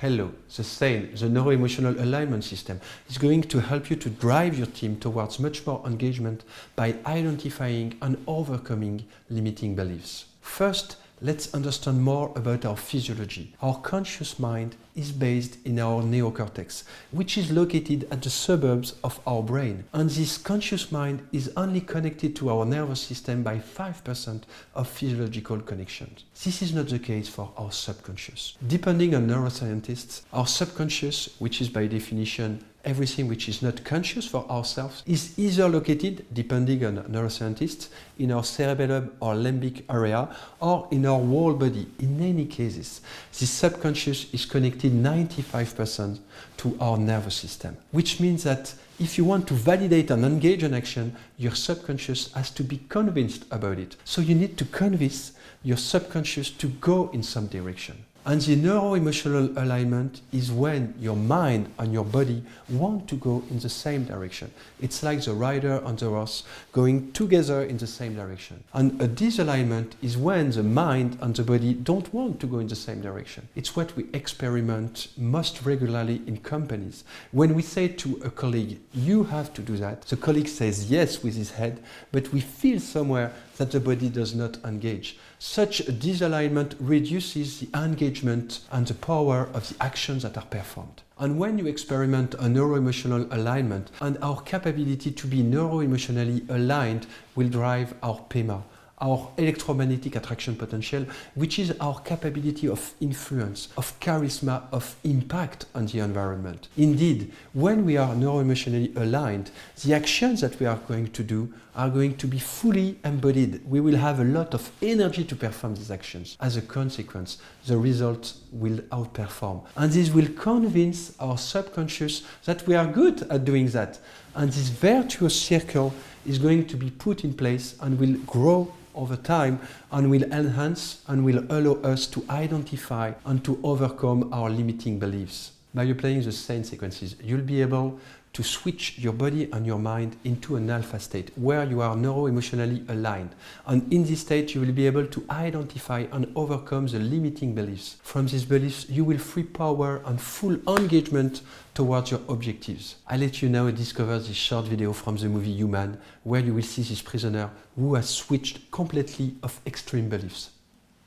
Hello, the SAIL, the Neuro-Emotional Alignment System, is going to help you to drive your team towards much more engagement by identifying and overcoming limiting beliefs. First, let's understand more about our physiology. Our conscious mind is based in our neocortex, which is located at the suburbs of our brain. And this conscious mind is only connected to our nervous system by 5% of physiological connections. This is not the case for our subconscious. Depending on neuroscientists, our subconscious, which is by definition everything which is not conscious for ourselves, is either located, depending on neuroscientists, in our cerebellum or limbic area, or in our whole body. In any cases, this subconscious is connected 95% to our nervous system, which means that if you want to validate and engage an action, your subconscious has to be convinced about it. So you need to convince your subconscious to go in some direction. And the neuro-emotional alignment is when your mind and your body want to go in the same direction. It's like the rider and the horse going together in the same direction. And a disalignment is when the mind and the body don't want to go in the same direction. It's what we experiment most regularly in companies. When we say to a colleague, you have to do that, the colleague says yes with his head, but we feel somewhere that the body does not engage. Such a disalignment reduces the engagement and the power of the actions that are performed. And when you experiment a neuro-emotional alignment, and our capability to be neuro-emotionally aligned will drive our PEMA, our electromagnetic attraction potential, which is our capability of influence, of charisma, of impact on the environment. Indeed, when we are neuro-emotionally aligned, the actions that we are going to do are going to be fully embodied. We will have a lot of energy to perform these actions. As a consequence, the result will outperform. And this will convince our subconscious that we are good at doing that. And this virtuous circle is going to be put in place and will grow over time and will enhance and will allow us to identify and to overcome our limiting beliefs. By applying the same sequences, you'll be able to switch your body and your mind into an alpha state where you are neuro-emotionally aligned. And in this state, you will be able to identify and overcome the limiting beliefs. From these beliefs, you will free power and full engagement towards your objectives. I'll let you now discover this short video from the movie Human, where you will see this prisoner who has switched completely of extreme beliefs.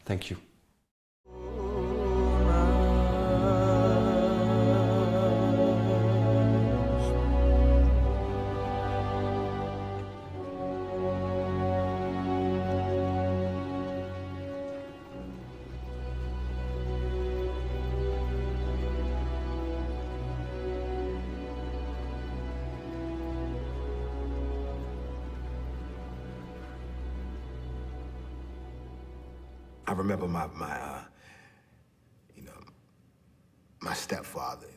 Thank you. I remember my stepfather,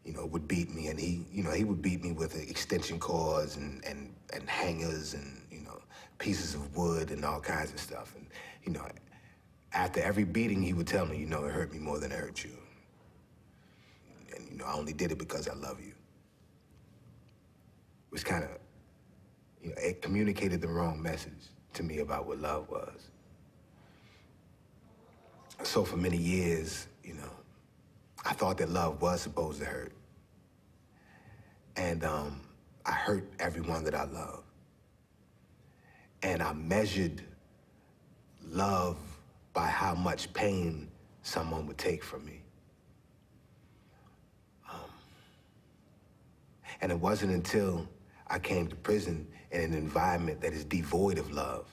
would beat me, and he would beat me with extension cords and hangers and, pieces of wood and all kinds of stuff. And, after every beating, he would tell me, it hurt me more than it hurt you. And, I only did it because I love you. It was kind of, it communicated the wrong message to me about what love was. So for many years, I thought that love was supposed to hurt. And I hurt everyone that I love. And I measured love by how much pain someone would take from me. And it wasn't until I came to prison in an environment that is devoid of love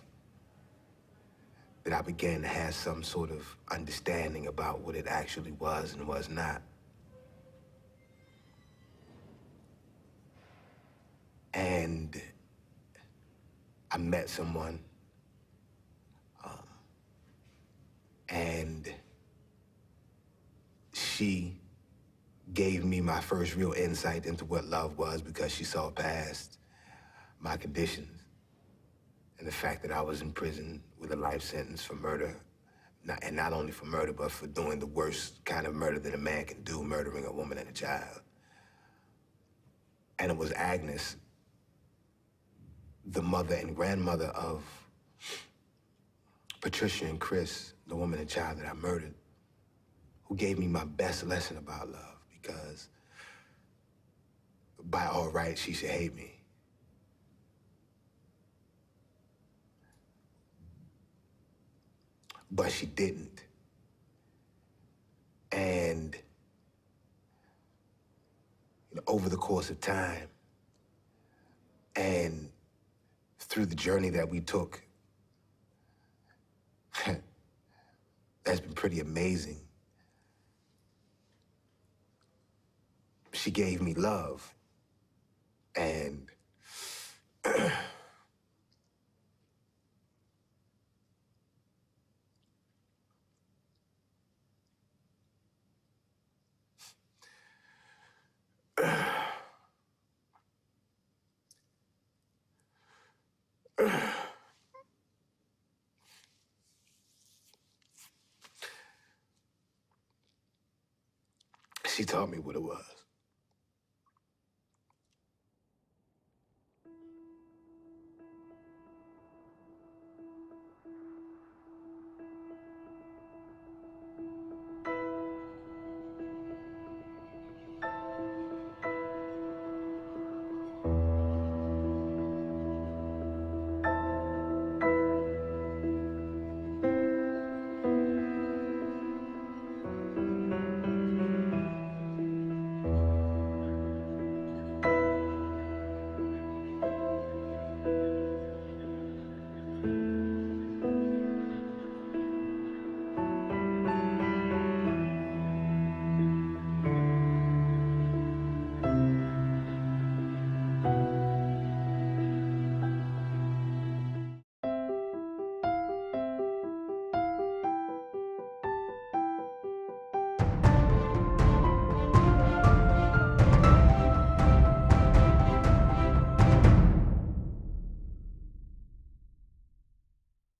that I began to have some sort of understanding about what it actually was and was not. And I met someone, and she gave me my first real insight into what love was, because she saw past my conditions and the fact that I was in prison with a life sentence for murder. And not only for murder, but for doing the worst kind of murder that a man can do, murdering a woman and a child. And it was Agnes, the mother and grandmother of Patricia and Chris, the woman and child that I murdered. who gave me my best lesson about love, because by all rights, she should hate me. But she didn't. And over the course of time and through the journey that we took, that's been pretty amazing. She gave me love, and she taught me what it was.